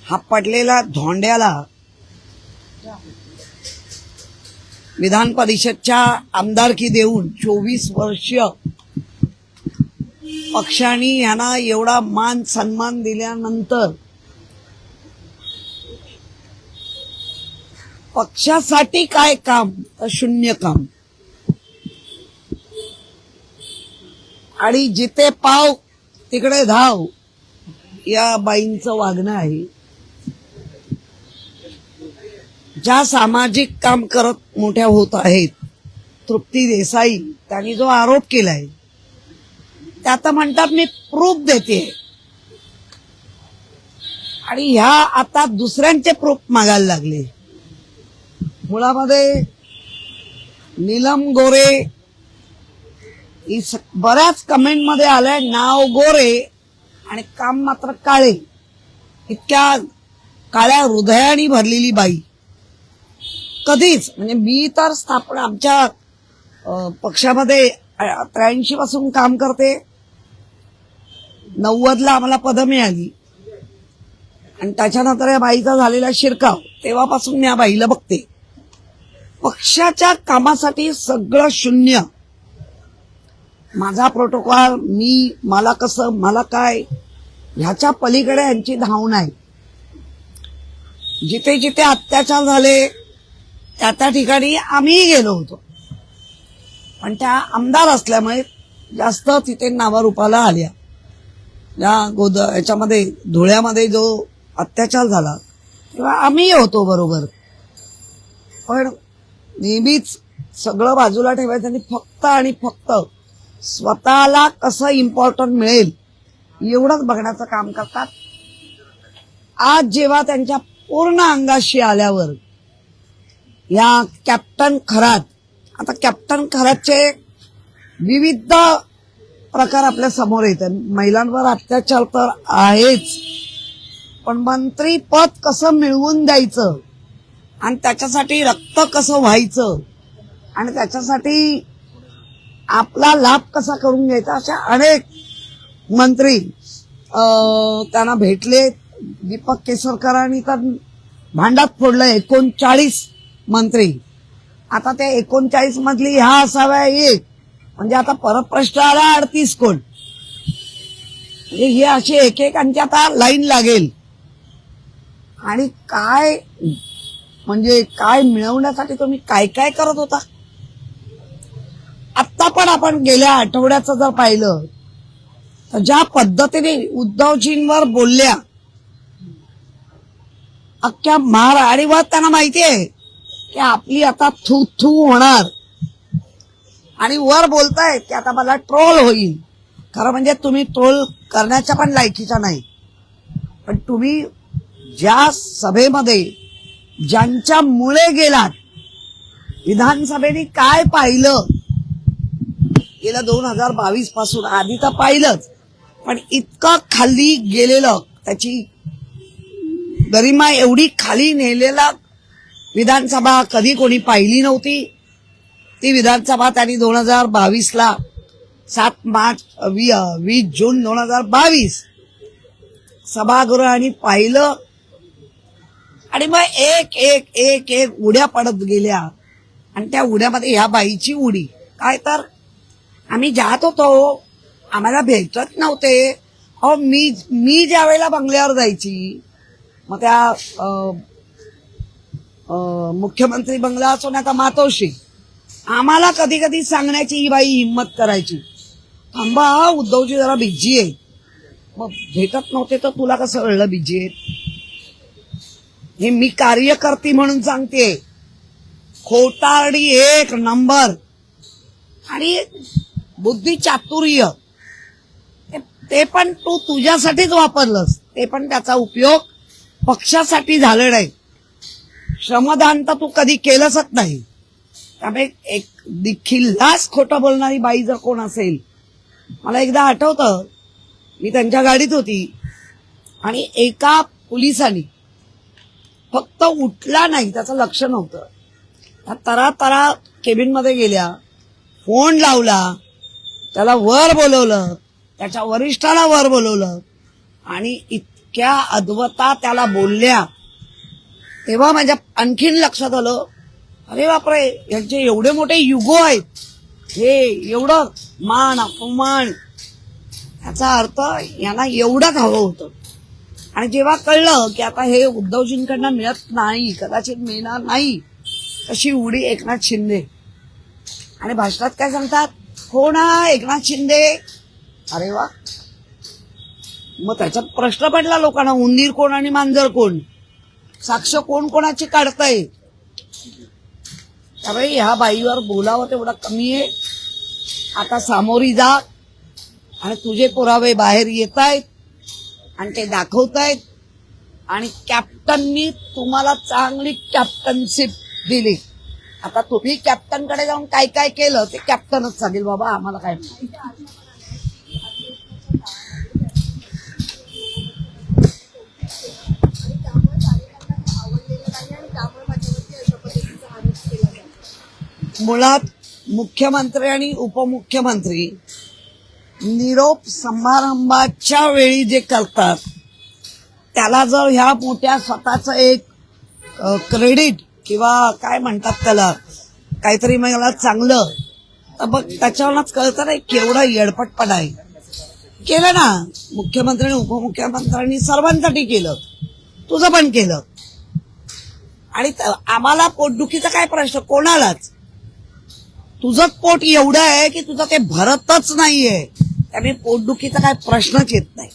हा पडलेला धोंड्याला विधान परिषदच्या आमदारकी देऊन 24 वर्ष पक्षाने यांना एवढा मान सन्मान दिल्यानंतर पक्षासाठी काय काम तर शून्य काम. आणि जिथे पाव तिकडे धाव या बाईंचं वागणं आहे. ज्या सामाजिक काम करत मोठ्या होत आहेत तृप्ती देसाई, त्यांनी जो आरोप केलाय ते आता म्हणतात मी प्रूफ देते, आणि ह्या आता दुसऱ्यांचे प्रूफ मागायला लागले. मुळामध्ये नीलम गोरे बऱ्याच कमेंट मध्ये आलंय नाव गोरे आणि काम मात्र काळे. इतक्या काळ्या हृदयाने भरलेली बाई कधीच, म्हणजे मी तर स्थापना आमच्या पक्षामध्ये 83 पासून काम करते. 90ला आम्हाला पदं मिळाली आणि त्याच्यानंतर या बाईचा झालेला शिरकाव, तेव्हापासून मी या बाईला बघते. पक्षाच्या कामासाठी सगळं शून्य. माझा प्रोटोकॉल, मला कसं, मला काय, ह्याच्या पलीकडे यांची धावण आहे. जिथे जिथे अत्याचार झाले त्या ठिकाणी आम्हीही गेलो होतो, पण त्या आमदार असल्यामुळे जास्त तिथे नावारूपाला आल्या. याच्यामध्ये धुळ्यामध्ये जो अत्याचार झाला तेव्हा आम्ही होतो बरोबर. पण नेहमीच सगळं बाजूला ठेवायचं आणि फक्त आणि फक्त स्वतःला कसं इम्पॉर्टंट मिळेल एवढंच बघण्याचं काम करतात. आज जेव्हा त्यांच्या पूर्ण अंगाशी आल्यावर या कॅप्टन खरात, आता कॅप्टन खरातचे विविध प्रकार आपल्या समोर येतात. महिलांवर अत्याचार तर आहेच, पण मंत्री पद कसं मिळवून द्यायचं आणि त्याच्यासाठी रक्त कसं व्हायचं आणि त्याच्यासाठी आपला लाभ कसा करून घ्यायचा, अशा अनेक मंत्री त्यांना भेटले. दीपक केसरकरांनी तर भांडात फोडलं 39 मंत्री. आता त्या 39 मधली ह्या असाव्या एक, म्हणजे आता परत प्रश्न आला 38 कोण. म्हणजे हे असे एकेकांची आता लाईन लागेल. आणि काय म्हणजे काय मिळवण्यासाठी तुम्ही काय काय करत होता. आत्ता पण आपण गेल्या आठवड्याचं जर पाहिलं तर ज्या पद्धतीने उद्धवजींवर बोलल्या अख्ख्या आणि वर त्यांना माहिती आहे की आपली आता थू थू होणार, आणि वर बोलतायत की आता मला ट्रोल होईल. खरं म्हणजे तुम्ही ट्रोल करण्याच्या पण लायकीच्या नाही, पण तुम्ही ज्या सभेमध्ये ज्यांच्यामुळे गेलात, विधानसभेने काय पाहिलं गेलं 2022 पासून, आधी तर पाहिलंच, पण इतकं खाली गेलेलं, त्याची गरिमा एवढी खाली नेलेला विधानसभा कधी कोणी पाहिली नव्हती. ती विधानसभा त्यांनी 2022ला 20 जून 2022 सभागृहाने पाहिलं. आणि मग एक एक एक एक उड्या पडत गेल्या, आणि त्या उड्यामध्ये ह्या बाईची उडी काय, तर आम्ही जात होतो, आम्हाला भेटत नव्हते. अहो मी ज्या वेळेला बंगल्यावर जायची, मग त्या मुख्यमंत्री बंगला असो ना का मातोश्री, आम्हाला कधी कधी सांगण्याची ही बाई हिंमत करायची, थांबा उद्धवजी जरा बिझी आहे. मग भेटत नव्हते तर तुला कसं कळलं बिझी आहे. हे मी कार्यकर्ती म्हणून सांगते. खोटारडी एक नंबर, आणि बुद्धी चातुर्य ते पण तू तुझ्यासाठीच वापरलंस, ते पण त्याचा उपयोग पक्षासाठी झालं नाही. श्रमदान तर तू कधी केलंच नाही. त्यामुळे एक देखीलच खोटं बोलणारी बाई जर कोण असेल, मला एकदा आठवतं, मी त्यांच्या गाडीत होती आणि एका पोलिसांनी फक्त उठला नाही, त्याचं लक्ष नव्हतं, तरा तरा केबिन मध्ये गेल्या, फोन लावला, त्याला वर बोलवलं, त्याच्या वरिष्ठाला वर बोलवलं, आणि इतक्या अद्वता त्याला बोलल्या, तेव्हा माझ्या आणखीन लक्षात आलं, अरे बापरे, यांचे एवढे मोठे युगो आहेत, हे एवढं मान अपमान, याचा अर्थ यांना एवढंच हवं होतं. आणि जेव्हा कळलं की आता हे उद्धवजींकडनं मिळत नाही, कदाचित मिळणार नाही, तशी उडी एकनाथ शिंदे. आणि भाषणात काय सांगतात, हो ना एकनाथ शिंदे. अरे वा, मग त्याच्यात प्रश्न पडला लोकांना, उंदीर कोण आणि मांजर कोण, साक्ष कोण कोणाची काढताय. त्यामुळे ह्या बाईवर बोलावं तेवढं कमी आहे. आता सामोरी जा आणि तुझे पुरावे बाहेर येत आहेत आणि ते दाखवतायत. आणि कॅप्टननी तुम्हाला चांगली कॅप्टनशिप दिली. आता तुम्ही कॅप्टनकडे जाऊन काय काय केलं ते कॅप्टनच सांगेल, बाबा आम्हाला काय माहिती. मुळात मुख्यमंत्री आणि उपमुख्यमंत्री निरोप समारंभाच्या वेळी जे करतात त्याला जर ह्या मोठ्या स्वतःचं एक क्रेडिट किंवा काय म्हणतात त्याला, काहीतरी मला चांगलं, तर मग त्याच्यावरच कळतं नाही केवढा येडपटपणा आहे. केलं ना मुख्यमंत्री आणि उपमुख्यमंत्र्यांनी, सर्वांसाठी केलं, तुझं पण केलं. आणि आम्हाला पोटदुखीचा काय प्रश्न, कोणालाच. तुझं पोट एवढं आहे की तुझं ते भरतच नाहीये, त्यामुळे पोटदुखीचा काय प्रश्नच येत नाही.